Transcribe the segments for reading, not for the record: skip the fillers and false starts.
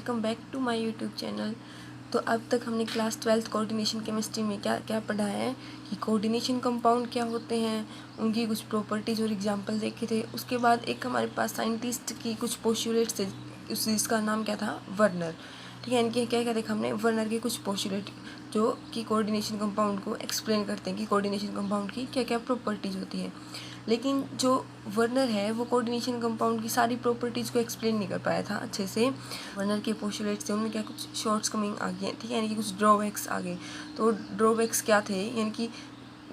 Welcome back to my YouTube channel. तो अब तक हमने क्लास 12th कोऑर्डिनेशन केमिस्ट्री में क्या क्या पढ़ा है कि कोऑर्डिनेशन कंपाउंड क्या होते हैं, उनकी कुछ प्रॉपर्टीज़ और एग्जांपल देखे थे। उसके बाद एक हमारे पास साइंटिस्ट की कुछ पोस्टुलेट्स थे, उस जिसका नाम क्या था, वर्नर। ठीक है, इनके क्या क्या देखा हमने, वर्नर के कुछ पोस्टुलेट जो कि कोऑर्डिनेशन कंपाउंड को एक्सप्लेन करते हैं कि कोऑर्डिनेशन कंपाउंड की क्या क्या प्रॉपर्टीज़ होती है। लेकिन जो वर्नर है वो कोऑर्डिनेशन कंपाउंड की सारी प्रॉपर्टीज़ को एक्सप्लेन नहीं कर पाया था अच्छे से। वर्नर के पोस्टुलेट से उनमें क्या कुछ शॉर्ट्स कमिंग आ गई, ठीक है, यानी कि कुछ ड्रॉबैक्स आ गए। तो ड्रॉबैक्स क्या थे, यानी कि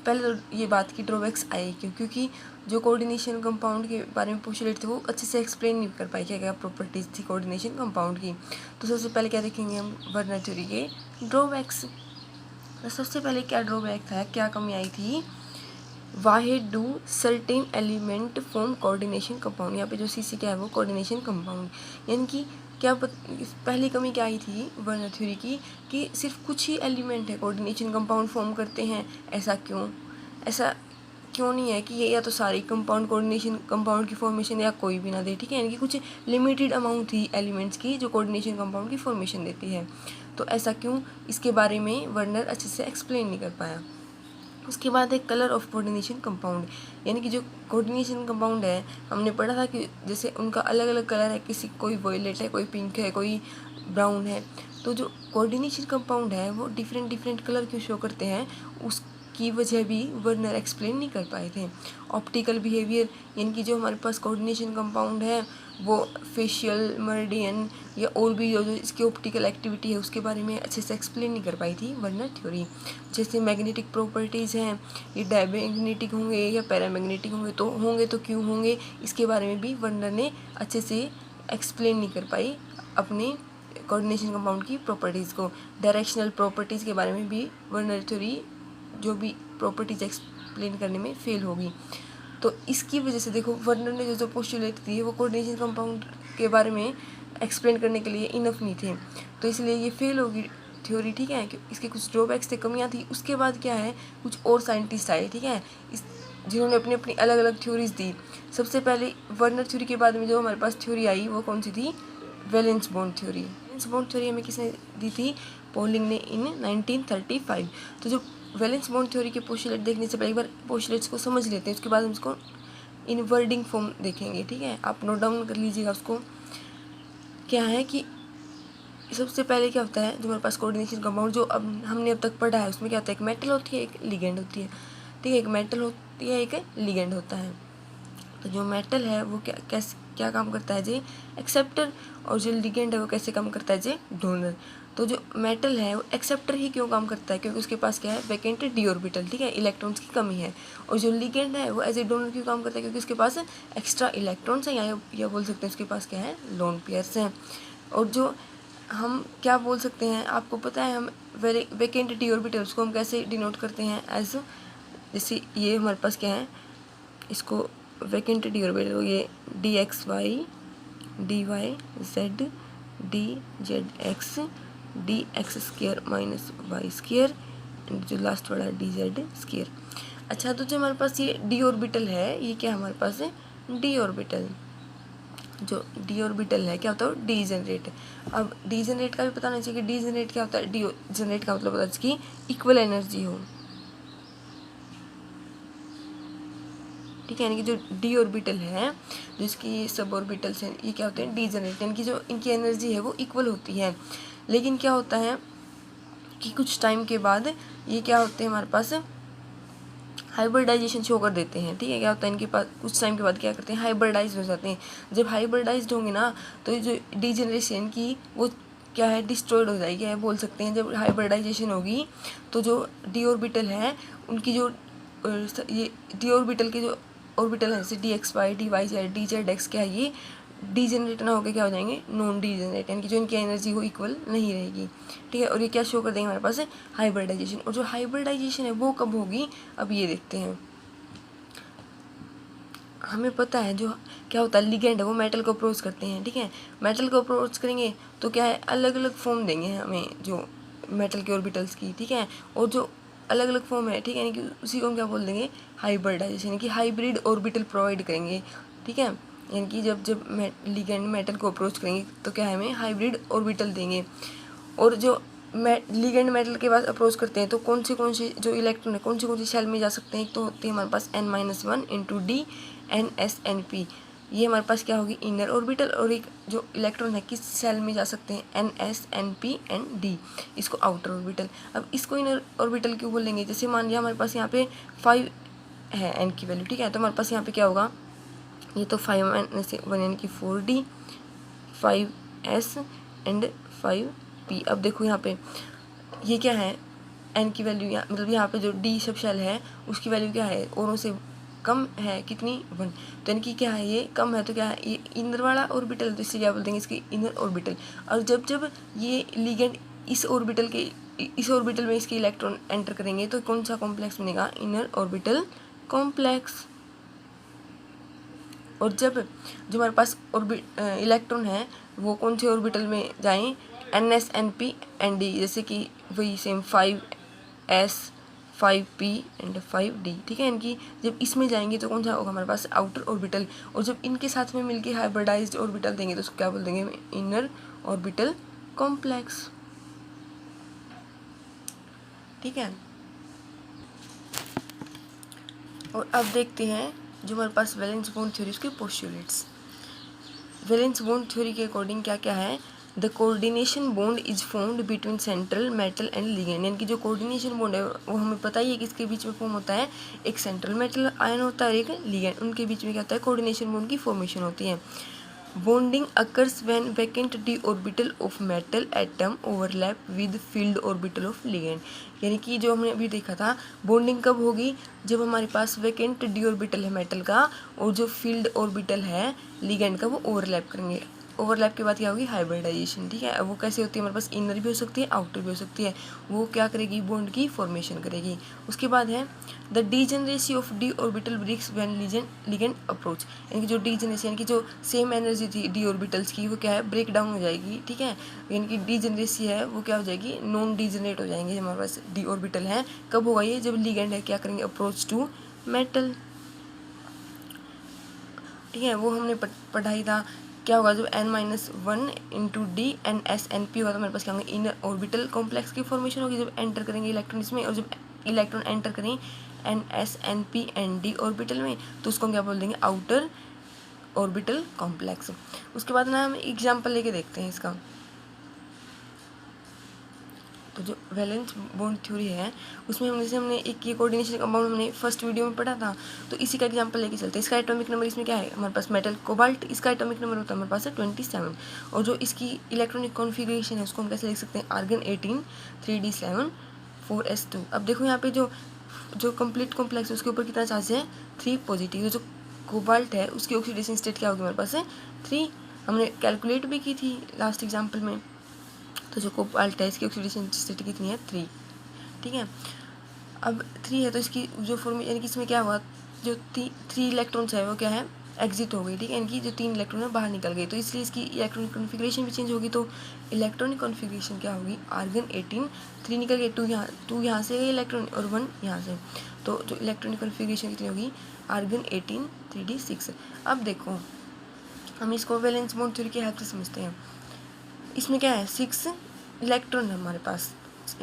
पहले तो ये बात की ड्रॉबैक्स आए क्योंकि जो कोऑर्डिनेशन कंपाउंड के बारे में पोस्टुलेट थे वो अच्छे से एक्सप्लेन नहीं कर पाए क्या क्या प्रॉपर्टीज़ थी कोऑर्डिनेशन कंपाउंड की। तो सबसे पहले क्या देखेंगे हम, वर्नर थ्योरी के ड्रॉबैक्स। तो सबसे पहले क्या ड्रॉबैक था, क्या कमी आई थी, why do certain element form coordination compound. यहाँ पे जो सी क्या है वो कोऑर्डिनेशन कंपाउंड, यानी कि क्या पहली कमी क्या आई थी वर्नर थ्योरी की कि सिर्फ कुछ ही एलिमेंट है कोऑर्डिनेशन कंपाउंड फॉर्म करते हैं। ऐसा क्यों नहीं है कि ये या तो सारे कंपाउंड कोऑर्डिनेशन कंपाउंड की फॉर्मेशन या कोई भी ना दे, ठीक है, यानी कि कुछ लिमिटेड अमाउंट थी एलिमेंट्स की जो कोऑर्डिनेशन कंपाउंड की फॉर्मेशन देती है। तो ऐसा क्यों, इसके बारे में वर्नर अच्छे से एक्सप्लेन नहीं कर पाया। उसके बाद एक कलर ऑफ कोऑर्डिनेशन कंपाउंड, यानी कि जो कोऑर्डिनेशन कंपाउंड है हमने पढ़ा था कि जैसे उनका अलग अलग कलर है, कोई वॉयलेट है, कोई पिंक है, कोई ब्राउन है। तो जो कोऑर्डिनेशन कंपाउंड है वो डिफरेंट कलर क्यों शो करते हैं, उसकी वजह भी वर्नर एक्सप्लेन नहीं कर पाए थे। ऑप्टिकल बिहेवियर, यानी कि जो हमारे पास कोऑर्डिनेशन कंपाउंड है वो फेशियल, मर्डियन या और भी जो इसकी ऑप्टिकल एक्टिविटी है उसके बारे में अच्छे से एक्सप्लेन नहीं कर पाई थी वर्नर थ्योरी। जैसे मैग्नेटिक प्रॉपर्टीज़ हैं, ये डायमैग्नेटिक होंगे या पैरामैग्नेटिक होंगे तो क्यों होंगे, इसके बारे में भी वर्नर ने अच्छे से एक्सप्लेन नहीं कर पाई अपने कोऑर्डिनेशन कंपाउंड की प्रॉपर्टीज़ को। डायरेक्शनल प्रॉपर्टीज़ के बारे में भी वर्नर थ्योरी जो भी प्रॉपर्टीज़ एक्सप्लेन करने में फेल होगी। तो इसकी वजह से देखो वर्नर ने जो पोस्टुलेट दी वो कोऑर्डिनेशन कंपाउंड के बारे में एक्सप्लेन करने के लिए इनफ नहीं थे, तो इसलिए ये फेल होगी थ्योरी, ठीक है। इसके कुछ ड्रॉबैक्स थे, कमियां थी। उसके बाद क्या है, कुछ और साइंटिस्ट आए, ठीक है, जिन्होंने अपनी अपनी अलग अलग थ्योरीज दी। सबसे पहले वर्नर थ्योरी के बाद में जो हमारे पास थ्योरी आई वो कौन सी थी, valence bond theory. Valence bond theory हमें किसने दी थी, पॉलिंग ने इन 1935। तो जो वैलेंस बॉन्ड थ्योरी के पोस्टुलेट देखने से पहले एक बार पोस्टुलेट्स को समझ लेते हैं, उसके बाद हम उसको इन वर्डिंग फॉर्म देखेंगे, ठीक है, आप नोट डाउन कर लीजिएगा उसको। क्या है कि सबसे पहले क्या होता है, जो हमारे पास कोऑर्डिनेशन कंपाउंड जो अब हमने अब तक पढ़ा है उसमें क्या होता है, एक मेटल होती है, एक लिगेंड होती है, ठीक है, एक मेटल होती है, एक लिगेंड होता है। तो जो मेटल है वो क्या काम करता है जे एक्सेप्टर, और जो लिगेंड है वो कैसे काम करता है जे डोनर। तो जो मेटल है वो एक्सेप्टर ही क्यों काम करता है, क्योंकि उसके पास क्या है, वैकेंट डी ऑर्बिटल, ठीक है, इलेक्ट्रॉन्स की कमी है। और जो लिगेंड है वो एज ए डोनर क्यों काम करता है, क्योंकि उसके पास एक्स्ट्रा इलेक्ट्रॉन्स हैं, या बोल सकते हैं उसके पास क्या है, लोन पेयर्स हैं। और जो हम क्या बोल सकते हैं, आपको पता है हम वैकेंट डी ऑर्बिटल्स को हम कैसे डिनोट करते हैं, एज जैसे ये हमारे पास क्या है, इसको वैकेंट डी ऑर्बिटल, ये d x y, d y z, d z x, d x square minus y square, जो लास्ट वाला डी जेड स्क्र। अच्छा, तो जो हमारे पास ये डी ऑर्बिटल है, ये क्या हमारे पास है, डी ऑर्बिटल। जो डी ऑर्बिटल है क्या होता है, डी जनरेट। अब डी जनरेट का भी पता होना चाहिए कि डी जनरेट क्या होता है, डी जनरेट का मतलब होता है इसकी इक्वल एनर्जी हो, ठीक है, यानी कि जो डी ऑर्बिटल है, जो इसकी सब ऑर्बिटल्स हैं, ये क्या होते हैं, डी जनरेट, यानी कि जो इनकी एनर्जी है वो इक्वल होती है। लेकिन क्या होता है कि कुछ टाइम के बाद ये क्या होते हैं, हमारे पास हाइब्रिडाइजेशन शो कर देते हैं, ठीक है। क्या होता है, इनके पास कुछ टाइम के बाद क्या करते हैं, हाइब्रिडाइज हो जाते हैं। जब हाइब्रिडाइज्ड होंगे ना तो जो डीजनरेशन की वो क्या है, डिस्ट्रॉयड हो जाएगी, है बोल सकते हैं। जब हाइब्रिडाइजेशन होगी तो जो डी ऑर्बिटल है उनकी जो ये डी ऑर्बिटल के जो ऑर्बिटल है, जैसे d x y, d y z, d z x, क्या है, ये डीजेनरेट ना होकर क्या हो जाएंगे, नॉन डीजेनरेट, यानी कि जो इनकी एनर्जी वो इक्वल नहीं रहेगी, ठीक है। और ये क्या शो कर देंगे हमारे पास, हाइब्रिडाइजेशन। और जो हाइब्रिडाइजेशन है वो कब होगी, अब ये देखते हैं। हमें पता है जो क्या होता है, लिगेंड है वो मेटल को अप्रोच करते हैं, ठीक है, मेटल को अप्रोच करेंगे तो क्या है, अलग अलग फॉर्म देंगे हमें जो मेटल के ऑर्बिटल्स की, ठीक है। और जो अलग अलग फॉर्म है, ठीक है, यानी कि उसी को हम क्या बोल देंगे, हाइब्रिडाइजेशन, यानी कि हाइब्रिड ऑर्बिटल प्रोवाइड करेंगे, ठीक है। यानी कि जब जब लिगेंड मेटल को अप्रोच करेंगे तो क्या है, हमें हाइब्रिड ऑर्बिटल देंगे। और जो लिगेंड मेटल के पास अप्रोच करते हैं तो कौन से जो इलेक्ट्रॉन है कौन सी शेल में जा सकते हैं। एक तो होती है हमारे पास n-1 इंटू डी NsNp, ये हमारे पास क्या होगी, इनर ऑर्बिटल। और एक जो इलेक्ट्रॉन है किस सेल में जा सकते हैं, NsNp एंड डी, इसको आउटर ऑर्बिटल। अब इसको इनर ऑर्बिटल क्यों बोलेंगे, जैसे मान लिया हमारे पास यहाँ पे 5 है n की वैल्यू, ठीक है, तो हमारे पास यहाँ पे क्या होगा, ये तो 5-1 यानी कि 4d 5s एंड 5p। अब देखो यहाँ पे ये क्या है, n की वैल्यू मतलब यहाँ पे जो d सब शेल है उसकी वैल्यू क्या है, औरों से कम है, कितनी 1, तो यानी कि क्या है, ये कम है तो क्या है, ये इनर वाला ऑर्बिटल, तो इससे क्या बोल देंगे, इसकी इनर ऑर्बिटल। और जब जब ये लिगेंड इस ऑर्बिटल में इसके इलेक्ट्रॉन एंटर करेंगे तो कौन सा कॉम्प्लेक्स बनेगा, इनर ऑर्बिटल कॉम्प्लेक्स। और जब जो हमारे पास इलेक्ट्रॉन है वो कौन से ऑर्बिटल में जाएं, NsNp एंड d, जैसे कि वही same 5s 5p and 5d, ठीक है। इनकी जब इसमें जाएंगे तो कौन सा होगा हमारे पास, आउटर ऑर्बिटल। और जब इनके साथ में मिलके हाइब्रिडाइज्ड ऑर्बिटल देंगे तो उसको क्या बोल देंगे, इनर ऑर्बिटल कॉम्प्लेक्स, ठीक है। और अब देखते हैं जो हमारे पास वैलेंस बॉन्ड थ्योरी, उसके पोस्टुलेट्स। वैलेंस बॉन्ड थ्योरी के अकॉर्डिंग क्या क्या है, the coordination bond is formed between central metal and ligand, यानी कि जो कोऑर्डिनेशन बॉन्ड है वो हमें पता ही है कि इसके बीच में फॉर्म होता है, एक सेंट्रल मेटल आयन होता है और एक लिगेंड, उनके बीच में क्या होता है, कोऑर्डिनेशन बॉन्ड की फॉर्मेशन होती है। Bonding occurs when vacant d orbital of metal atom overlap with filled orbital of ligand, यानी कि जो हमने अभी देखा था बॉन्डिंग कब होगी, जब हमारे पास वैकेंट d ऑर्बिटल है मेटल का और जो फील्ड ऑर्बिटल है लिगेंड का वो ओवरलैप करेंगे। ओवरलैप के बाद क्या होगी, हाइब्रिडाइजेशन, ठीक है। वो कैसे होती है, हमारे पास इनर भी हो सकती है आउटर भी हो सकती है, वो क्या करेगी, बॉन्ड की फॉर्मेशन करेगी। उसके बाद है the degeneracy of d orbital breaks when ligand approach, यानी कि जो डीजेनरेसी यानी कि जो सेम एनर्जी थी d ऑर्बिटल्स की वो क्या है, ब्रेक डाउन हो जाएगी, ठीक है। यानी कि डीजेनरेसी है वो क्या हो जाएगी, नॉन डीजेनरेट हो जाएंगे हमारे पास d ऑर्बिटल है। कब होगा ये, जब लिगेंड है क्या करेंगे, अप्रोच टू मेटल, ठीक है। वो हमने पढ़ाई था क्या होगा, जब n-1 इंटू डी NsNp होगा तो हमारे पास क्या होंगे, इनर ऑर्बिटल कॉम्प्लेक्स की फॉर्मेशन होगी जब एंटर करेंगे इलेक्ट्रॉन इसमें। और जब इलेक्ट्रॉन एंटर करें NsNp एंड डी ऑर्बिटल में तो उसको हम क्या बोल देंगे, आउटर ऑर्बिटल कॉम्प्लेक्स। उसके बाद ना हम एग्जाम्पल लेके देखते हैं इसका। तो जो वैलेंस बॉन्ड थ्योरी है उसमें हमने एक ये कोऑर्डिनेशन कंपाउंड हमने फर्स्ट वीडियो में पढ़ा था, तो इसी का एग्जांपल लेके चलते हैं। इसका एटॉमिक नंबर इसमें क्या है, हमारे पास मेटल कोबाल्ट, इसका एटॉमिक नंबर होता है हमारे पास है 27। और जो इसकी इलेक्ट्रॉनिक कॉन्फिगरेशन है उसको हम कैसे लिख सकते हैं, आर्गन 18 3d7 4s2। अब देखो यहाँ पे जो कंप्लीट कॉम्प्लेक्स है उसके ऊपर कितना चार्ज है, 3 पॉजिटिव। जो कोबाल्ट है उसकी ऑक्सीडेशन स्टेट क्या होगी, हमारे पास है 3, हमने कैलकुलेट भी की थी लास्ट एग्जाम्पल में। तो जो कोबाल्ट है इसकी ऑक्सीडेशन स्टेट कितनी है, 3, ठीक है। अब 3 है तो इसकी जो फॉर्म यानी कि इसमें क्या हुआ, जो 3 इलेक्ट्रॉन्स है वो क्या है, एग्जिट हो गई, ठीक है। इनकी जो 3 इलेक्ट्रॉन है बाहर निकल गई, तो इसलिए इसकी इलेक्ट्रॉनिक कॉन्फिगरेशन भी चेंज होगी। तो इलेक्ट्रॉनिक कॉन्फिगरेशन क्या होगी, आर्गन 18 3 निकल गए, 2 यहाँ से गए इलेक्ट्रॉन और 1 यहाँ से, तो जो इलेक्ट्रॉनिक कॉन्फिगरेशन कितनी होगी, आर्गन 18 3d6। अब देखो हम इसको वैलेंस बॉन्ड थ्योरी की हेल्प से समझते हैं। इसमें क्या है, 6 इलेक्ट्रॉन है हमारे पास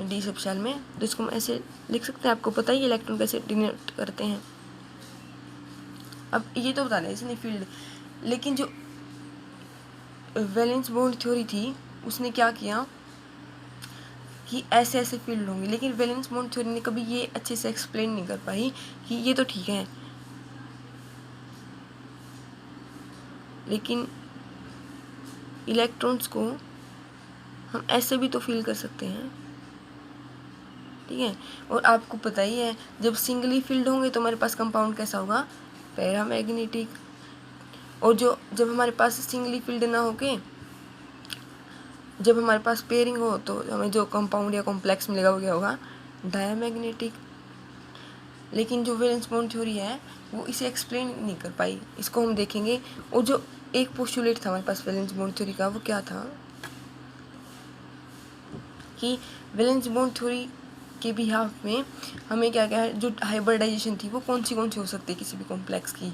डी सब शेल में, तो इसको हम ऐसे लिख सकते हैं। आपको पता ही इलेक्ट्रॉन कैसे डिनोट करते हैं। अब ये तो बता दें इसने फील्ड, लेकिन जो वैलेंस बॉन्ड थ्योरी थी उसने क्या किया कि ऐसे ऐसे फील्ड होंगे, लेकिन वैलेंस बॉन्ड थ्योरी ने कभी ये अच्छे से एक्सप्लेन नहीं कर पाई कि ये तो ठीक है लेकिन इलेक्ट्रॉन्स को हम ऐसे भी तो फील कर सकते हैं, ठीक है। और आपको पता ही है जब सिंगली फील्ड होंगे तो हमारे पास कंपाउंड कैसा होगा, पैरामैग्नेटिक। और जब हमारे पास सिंगली फील्ड ना होके जब हमारे पास पेयरिंग हो तो हमें जो कंपाउंड या कॉम्प्लेक्स मिलेगा वो क्या होगा, डायमैग्नेटिक। लेकिन जो वैलेंस बॉन्ड थ्योरी है वो इसे एक्सप्लेन नहीं कर पाई, इसको हम देखेंगे। और जो एक पोस्टुलेट था हमारे पास वैलेंस बॉन्ड थ्योरी का वो क्या था कि वैलेंस बॉन्ड थ्योरी के बिहाफ में हमें क्या क्या है, जो हाइब्रिडाइजेशन थी वो कौन सी हो सकती है किसी भी कॉम्प्लेक्स की।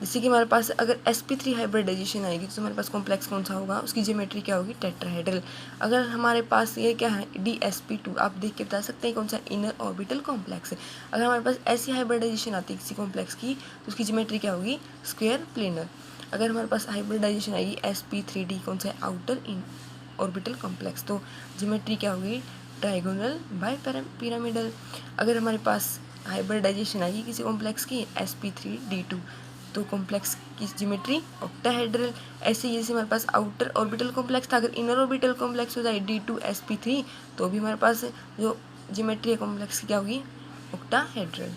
जैसे कि हमारे पास अगर sp3 हाइब्रिडाइजेशन आएगी तो हमारे पास कॉम्प्लेक्स कौन सा होगा, उसकी ज्योमेट्री क्या होगी, टेट्राहेड्रल। अगर हमारे पास ये क्या है dsp2, आप देख के बता सकते हैं कौन सा, इनर ऑर्बिटल कॉम्प्लेक्स है। अगर हमारे पास ऐसी हाइब्रिडाइजेशन आती है किसी कॉम्प्लेक्स की तो उसकी ज्योमेट्री क्या होगी, स्क्वायर प्लेनर। अगर हमारे पास हाइब्रिडाइजेशन आएगी sp3d, कौन सा है, आउटर इन ऑर्बिटल कॉम्प्लेक्स, तो ज्योमेट्री क्या होगी, ट्राइगोनल बाय पिरामिडल। अगर हमारे पास हाइब्रिडाइजेशन आएगी किसी कॉम्प्लेक्स की sp3d2, तो कॉम्प्लेक्स की ज्योमेट्री ऑक्टाहेड्रल। ऐसे ही जैसे हमारे पास आउटर ऑर्बिटल कॉम्प्लेक्स था, अगर इनर ऑर्बिटल कॉम्प्लेक्स हो जाए d2sp3, तो भी हमारे पास जो ज्योमेट्री है कॉम्प्लेक्स की क्या होगी, ऑक्टाहेड्रल।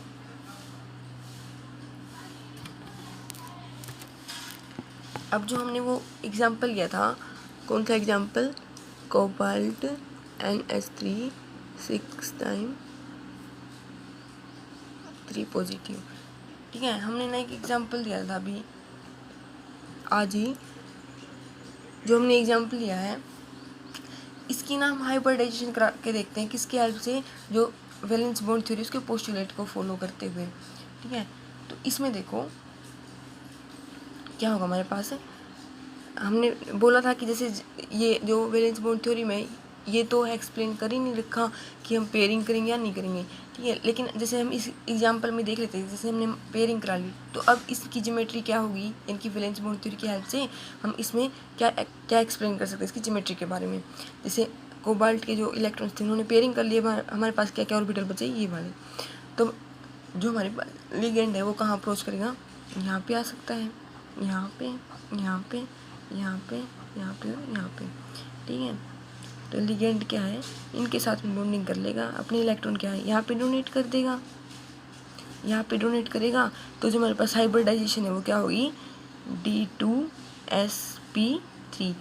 अब जो हमने वो एग्जाम्पल लिया था, कौन सा example, cobalt NH3 6 time 3 positive, ठीक है। हमने ना एक एग्जाम्पल दिया था अभी आज ही, जो हमने एग्जाम्पल लिया है इसकी ना हम हाइब्रिडाइजेशन करा के देखते हैं किसकी हेल्प से, जो वैलेंस बॉन्ड थ्योरी उसके पोस्टुलेट को फॉलो करते हुए, ठीक है। तो इसमें देखो क्या होगा हमारे पास, हमने बोला था कि जैसे ये जो वैलेंस बॉन्ड थ्योरी में ये तो एक्सप्लेन कर ही नहीं रखा कि हम पेयरिंग करेंगे या नहीं करेंगे, ठीक है। लेकिन जैसे हम इस एग्जांपल में देख लेते हैं, जैसे हमने पेयरिंग करा ली, तो अब इसकी ज्योमेट्री क्या होगी, इनकी वैलेंस बॉन्ड थ्योरी की हेल्प से हम इसमें क्या क्या एक्सप्लेन कर सकते हैं इसकी ज्योमेट्री के बारे में। जैसे कोबाल्ट के जो इलेक्ट्रॉन्स थे उन्होंने पेयरिंग कर लिए, हमारे पास क्या क्या ऑर्बिटल बचे, ये वाले। तो जो हमारे पास लिगेंड है वो कहाँ अप्रोच करेगा, यहाँ पे आ सकता है, यहाँ पे, यहाँ पे, यहाँ पे, यहाँ पे, यहाँ पे, ठीक है। तो लिगेंड क्या है, इनके साथ में बॉन्डिंग कर लेगा, अपने इलेक्ट्रॉन क्या है यहाँ पे डोनेट कर देगा, यहाँ पे डोनेट करेगा। तो जो हमारे पास हाइब्रिडाइजेशन है वो क्या होगी, d2sp3।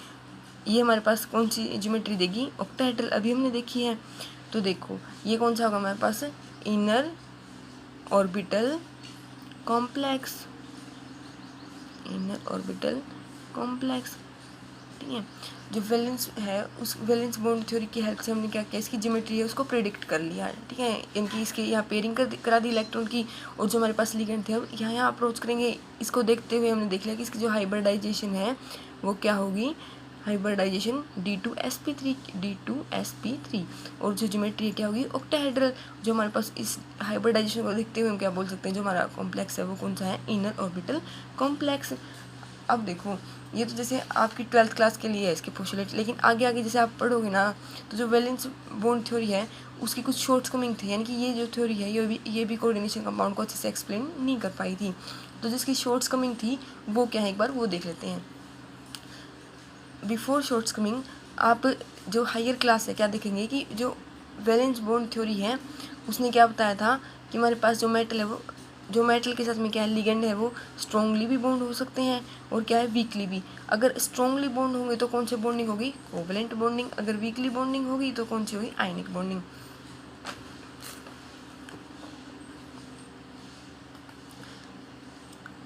ये हमारे पास कौन सी ज्योमेट्री देगी, ऑक्टाहेड्रल, अभी हमने देखी है। तो देखो ये कौन सा होगा हमारे पास, inner orbital complex, inner orbital complex, ठीक है। जो वैलेंस है उस वैलेंस बॉन्ड थ्योरी की हेल्प से हमने क्या किया, इसकी ज्योमेट्री है उसको प्रेडिक्ट कर लिया, ठीक है। इनकी इसके यहाँ पेयरिंग करा दी इलेक्ट्रॉन की, और जो हमारे पास लिगेंड थे अब यहाँ अप्रोच करेंगे। इसको देखते हुए हमने देख लिया कि इसकी जो हाइब्रिडाइजेशन है वो क्या होगी, हाइब्रिडाइजेशन d2sp3, और जो ज्योमेट्री क्या होगी, ऑक्टाहेड्रल। जो हमारे पास इस हाइब्रिडाइजेशन को देखते हुए हम क्या बोल सकते हैं, जो हमारा कॉम्प्लेक्स है वो कौन सा है, इनर ऑर्बिटल कॉम्प्लेक्स। अब देखो ये तो जैसे आपकी 12th क्लास के लिए है इसके पोस्टुलेट, लेकिन आगे आगे जैसे आप पढ़ोगे ना तो जो वैलेंस बॉन्ड थ्योरी है उसकी कुछ शॉर्टकमिंग थी, यानी कि ये जो थ्योरी है ये भी कोऑर्डिनेशन कंपाउंड को अच्छे से एक्सप्लेन नहीं कर पाई थी। तो जिसकी शॉर्टकमिंग थी वो क्या है, एक बार वो देख लेते हैं। बिफोर शॉर्टकमिंग आप जो हायर क्लास है क्या देखेंगे कि जो वैलेंस बॉन्ड थ्योरी है उसने क्या बताया था कि हमारे पास जो मेटल है वो, जो मेटल के साथ में क्या है लिगेंड है वो स्ट्रॉन्गली भी बॉन्ड हो सकते हैं और क्या है वीकली भी। अगर स्ट्रॉन्गली बॉन्ड होंगे तो कौन सी बॉन्डिंग होगी, कोवलेंट बॉन्डिंग। अगर वीकली बॉन्डिंग होगी तो कौन सी होगी, आयनिक बॉन्डिंग,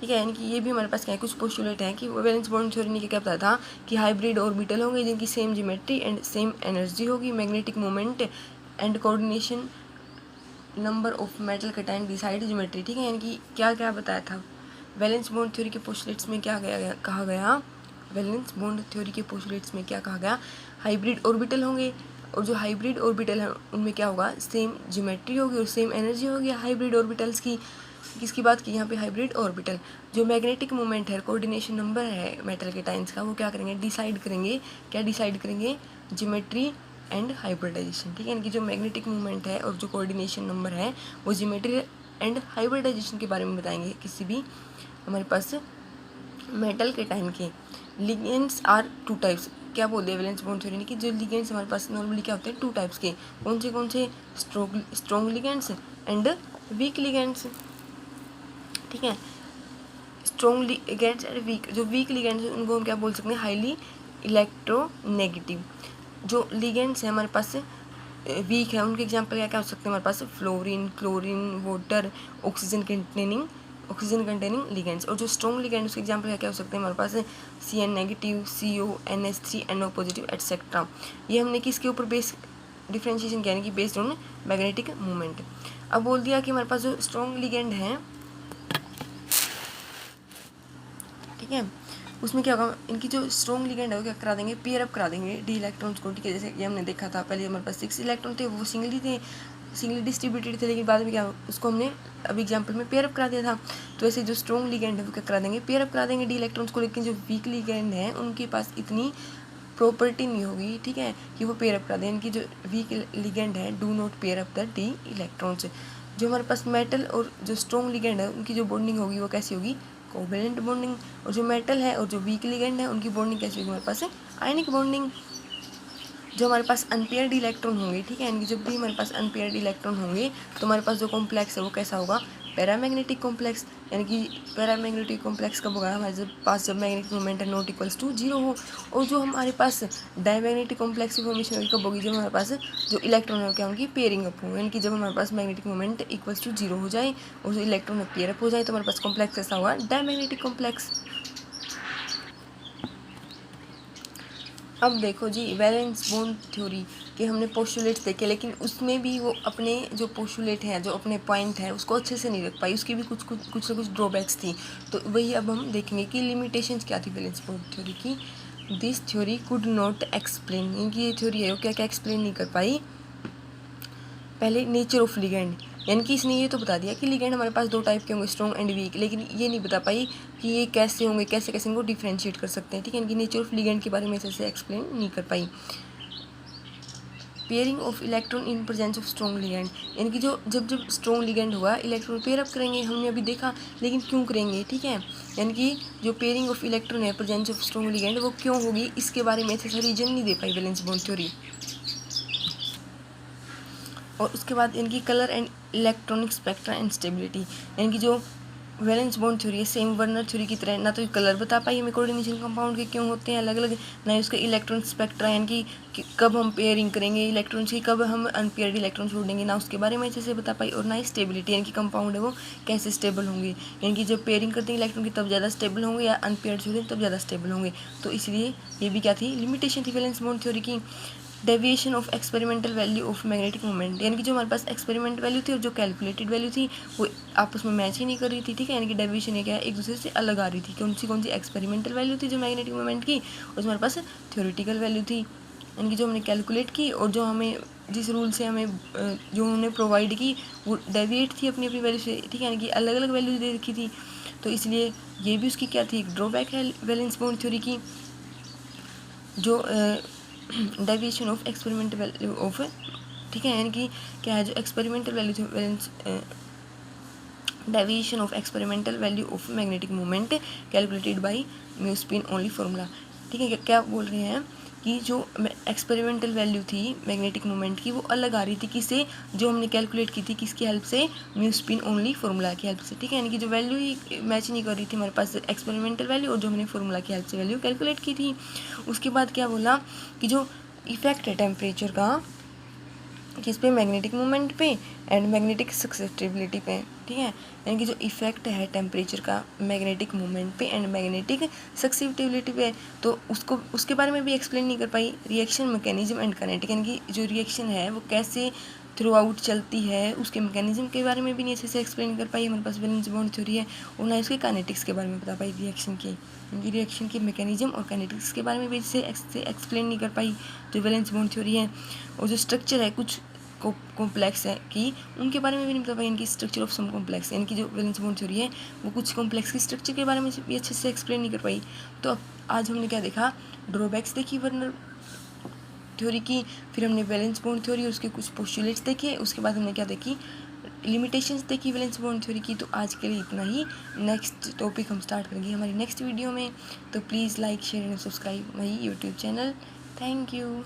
ठीक है। यानी कि ये भी हमारे पास क्या है, कुछ पोस्टुलेट है कि वैलेंस बॉन्ड थ्योरी ने क्या बताया था कि हाइब्रिड ऑर्बिटल होंगे जिनकी same geometry and same energy होगी, magnetic moment and coordination number of metal cation decide geometry, ठीक है। यानी कि क्या क्या बताया था वैलेंस बॉन्ड थ्योरी के पोस्टुलेट्स में, क्या कहा गया, वैलेंस बॉन्ड थ्योरी के पोस्टुलेट्स में क्या कहा गया, हाइब्रिड ऑर्बिटल होंगे, और जो हाइब्रिड ऑर्बिटल है उनमें क्या होगा, सेम ज्योमेट्री होगी और सेम एनर्जी होगी हाइब्रिड ऑर्बिटल्स की। किसकी बात की यहाँ पे, हाइब्रिड ऑर्बिटल। जो मैग्नेटिक मोमेंट है, कोऑर्डिनेशन नंबर है मेटल के टाइम्स का, वो क्या करेंगे, डिसाइड करेंगे, क्या डिसाइड करेंगे, ज्योमेट्री एंड हाइब्रिडाइजेशन, ठीक है। इनकी जो मैग्नेटिक मूवमेंट है और जो कोऑर्डिनेशन नंबर है वो ज्योमेट्री एंड हाइब्रिडाइजेशन के बारे में बताएंगे किसी भी हमारे पास मेटल के टाइम के। लिगेंड्स आर टू टाइप्स, क्या बोल दिया वैलेंस बॉन्ड थ्योरी ने कि जो लिगेंड्स हमारे पास नॉर्मली क्या होते हैं, टू टाइप्स के। कौन से strong ligands and weak ligands, ठीक है। स्ट्रॉन्ग लिगेंड्स एंड वीक, जो वीक लिगेंड्स उनको हम क्या बोल सकते हैं, हाईली इलेक्ट्रोनेगेटिव। जो लिगेंड्स हैं हमारे पास वीक है उनके एग्जांपल क्या क्या हो सकते हैं हमारे पास, fluorine, chlorine, water, oxygen containing ligands. और जो स्ट्रॉन्ग लिगेंड उसके एग्जांपल क्या क्या हो सकते हैं हमारे पास, Cn negative, CO, NH3, NO positive etcetera. ये हमने किसके ऊपर बेस डिफ्रेंशिएशन किया, यानी कि बेस्ड ऑन मैग्नेटिक मूवमेंट। अब बोल दिया कि हमारे पास जो स्ट्रॉन्ग लिगेंड है ठीक है। उसमें क्या होगा, इनकी जो स्ट्रॉन्ग लिगेंड है वो क्या करा देंगे, पेयर अप करा देंगे डी इलेक्ट्रॉन्स को, ठीक है। जैसे कि हमने देखा था पहले हमारे पास 6 इलेक्ट्रॉन थे, वो सिंगली डिस्ट्रीब्यूटेड थे, लेकिन बाद में क्या उसको हमने अभी एग्जाम्पल में पेयर अप करा दिया था। तो ऐसे जो स्ट्रॉन्ग लिगेंड है वो क्या करा देंगे, पेयर अप करा देंगे डी इलेक्ट्रॉन्स को, लेकिन जो वीक लिगेंड है उनके पास इतनी प्रॉपर्टी नहीं होगी, ठीक है, कि वो पेयर अप करा दें। इनकी जो वीक लिगेंड है do not pair up the D electrons. जो हमारे पास मेटल और जो स्ट्रॉन्ग लिगेंड है उनकी जो बॉन्डिंग होगी वो कैसी होगी, कोवेलेंट बॉन्डिंग। और जो मेटल है और जो वीक लिगेंड है उनकी बॉन्डिंग कैसी होगी, हमारे पास है आयनिक बॉन्डिंग। जो हमारे पास अनपेयर्ड इलेक्ट्रॉन होंगे, ठीक है, इनकी जब भी हमारे पास अनपेयर्ड इलेक्ट्रॉन होंगे तो हमारे पास जो कॉम्प्लेक्स है वो कैसा होगा, पैरामैग्नेटिक कॉम्प्लेक्स। यानी कि पैरामैग्नेटिक कॉम्प्लेक्स कब होगा, हमारे पास जब मैग्नेटिक मोमेंट है नॉट इक्वल्स टू 0 हो। और जो हमारे पास डायमैग्नेटिक कॉम्प्लेक्स की फॉर्मेशन होगी कब होगी, जब हमारे पास जो इलेक्ट्रॉन है क्या उनकी पेयरिंग अप हो, यानी कि जब हमारे पास मैग्नेटिक मोमेंट इक्वल्स टू 0 हो जाए और जो इलेक्ट्रॉन है पेयर अप हो जाए तो हमारे पास कॉम्प्लेक्स कैसा होगा, डायमैग्नेटिक कॉम्प्लेक्स। अब देखो जी, वैलेंस बॉन्ड थ्योरी के हमने पोस्टुलेट्स देखे, लेकिन उसमें भी वो अपने जो पोस्टुलेट हैं, जो अपने पॉइंट है उसको अच्छे से नहीं रख पाई, उसकी भी कुछ ना कुछ ड्रॉबैक्स थी। तो वही अब हम देखेंगे कि लिमिटेशंस क्या थी वैलेंस बॉन्ड थ्योरी की। This theory could not explain, इनकी ये थ्योरी है वो क्या क्या एक्सप्लेन नहीं कर पाई। पहले नेचर ऑफ लिगेंड, यानी कि इसने ये तो बता दिया कि लिगेंड हमारे पास 2 टाइप के होंगे, स्ट्रॉन्ग एंड वीक, लेकिन ये नहीं बता पाई कि ये कैसे होंगे, कैसे कैसे इनको डिफ्रेंशिएट कर सकते हैं, ठीक है। इनकी नेचर ऑफ लिगेंड के बारे में ऐसे एक्सप्लेन नहीं कर पाई। Pairing of electron in presence of strong ligand, यानी कि जो जब स्ट्रॉन्ग लिगेंड हुआ इलेक्ट्रॉन पेयर अप करेंगे, हमने अभी देखा, लेकिन क्यों करेंगे, ठीक है। यानी कि जो पेयरिंग ऑफ इलेक्ट्रॉन है प्रेजेंस ऑफ स्ट्रॉन्ग लिगेंड वो क्यों होगी, इसके बारे में ऐसे रीजन नहीं दे पाई वैलेंस बॉन्ड थ्योरी। और उसके बाद इनकी colour and electronic spectra and stability, यानी कि जो वैलेंस बॉन्ड थ्योरी है सेम वर्नर थ्योरी की तरह, ना तो कलर बता पाई हमें कोऑर्डिनेशन कंपाउंड के क्यों होते हैं अलग अलग, ना ही उसके इलेक्ट्रॉनिक स्पेक्ट्रा यानी कि कब हम पेयरिंग करेंगे इलेक्ट्रॉन्स की, कब हम अनपेयर्ड इलेक्ट्रॉन छोड़ेंगे, ना उसके बारे में अच्छे से बता पाई। और ना ही स्टेबिलिटी, यानी कि कंपाउंड है वो कैसे स्टेबल होंगे, यानी कि जब पेयरिंग करते हैं इलेक्ट्रॉन की तब ज़्यादा स्टेबल होंगे या अनपेयर्ड छोड़ें तब ज़्यादा स्टेबल होंगे। तो इसलिए ये भी क्या थी, लिमिटेशन थी वैलेंस बॉन्ड थ्योरी की। Deviation of experimental value of magnetic moment, यानी कि जो हमारे पास एक्सपेरिमेंट वैल्यू थी और जो कैलकुलेटेड वैल्यू थी वो आपस में मैच ही नहीं कर रही थी, ठीक है। यानी कि डेविएशन ये क्या है, एक दूसरे से अलग आ रही थी। कौन सी एक्सपेरिमेंटल वैल्यू थी जो मैग्नेटिक मोमेंट की, और हमारे पास थ्योरेटिकल वैल्यू थी, यानी कि जो हमने कैलकुलेट की और जो हमें जिस रूल से हमें जो उन्होंने प्रोवाइड की वो डेविएट थी अपनी अपनी वैल्यू से, ठीक है, यानी कि अलग अलग वैल्यू दे रखी थी। तो इसलिए ये भी उसकी क्या थी, एक ड्रॉबैक है वैलेंस बॉन्ड थ्योरी की। जो deviation of experimental value of, ठीक है, यानी कि क्या है जो एक्सपेरिमेंटल वैल्यू थी valence deviation of experimental value of magnetic moment calculated by mu spin only formula, ठीक है। क्या बोल रहे हैं कि जो एक्सपेरिमेंटल वैल्यू थी मैग्नेटिक मोमेंट की वो अलग आ रही थी, किससे, जो हमने कैलकुलेट की थी किसकी हेल्प से, म्यू स्पिन ओनली फार्मूला की हेल्प से, ठीक है। यानी कि जो वैल्यू ही मैच नहीं कर रही थी हमारे पास एक्सपेरिमेंटल वैल्यू और जो हमने फार्मूला की हेल्प से वैल्यू कैलकुलेट की थी। उसके बाद क्या बोला कि जो इफेक्ट है टेम्परेचर का किस पे, मैग्नेटिक मोमेंट पे एंड मैग्नेटिक सक्सेसिबिलिटी पे, ठीक है। यानी कि जो इफेक्ट है टेम्परेचर का मैग्नेटिक मोमेंट पे एंड मैग्नेटिक सक्सेसिबिलिटी पे, तो उसके बारे में भी एक्सप्लेन नहीं कर पाई। रिएक्शन मैकेनिज्म एंड काइनेटिक, यानी कि जो रिएक्शन है वो कैसे थ्रू आउट चलती है उसके मैकेनिज्म के बारे में भी नहीं अच्छे से एक्सप्लेन कर पाई हमारे पास वैलेंस बॉन्ड थ्योरी है, और ना उसके काइनेटिक्स के बारे में बता पाई रिएक्शन की, यानी रिएक्शन की मैकेनिज्म और काइनेटिक्स के बारे में भी अच्छे एक्सप्लेन नहीं कर पाई जो वैलेंस बॉन्ड थ्योरी है। और जो स्ट्रक्चर है कुछ कॉम्प्लेक्स है कि उनके बारे में भी नहीं बता पाई, इनकी स्ट्रक्चर ऑफ सम कॉम्प्लेक्स, यानी कि जो वैलेंस बॉन्ड थ्योरी है वो कुछ कॉम्प्लेक्स की स्ट्रक्चर के बारे में भी अच्छे से एक्सप्लेन नहीं कर पाई। तो अब आज हमने क्या देखा, ड्रॉबैक्स देखी वर्नर थ्योरी की, फिर हमने वैलेंस बॉन्ड थ्योरी उसके कुछ पोस्टुलेट्स देखे, उसके बाद हमने क्या देखी, लिमिटेशंस देखी वैलेंस बॉन्ड थ्योरी की। तो आज के लिए इतना ही, नेक्स्ट टॉपिक हम स्टार्ट करेंगे हमारी नेक्स्ट वीडियो में। तो please like share and subscribe my YouTube channel. Thank you.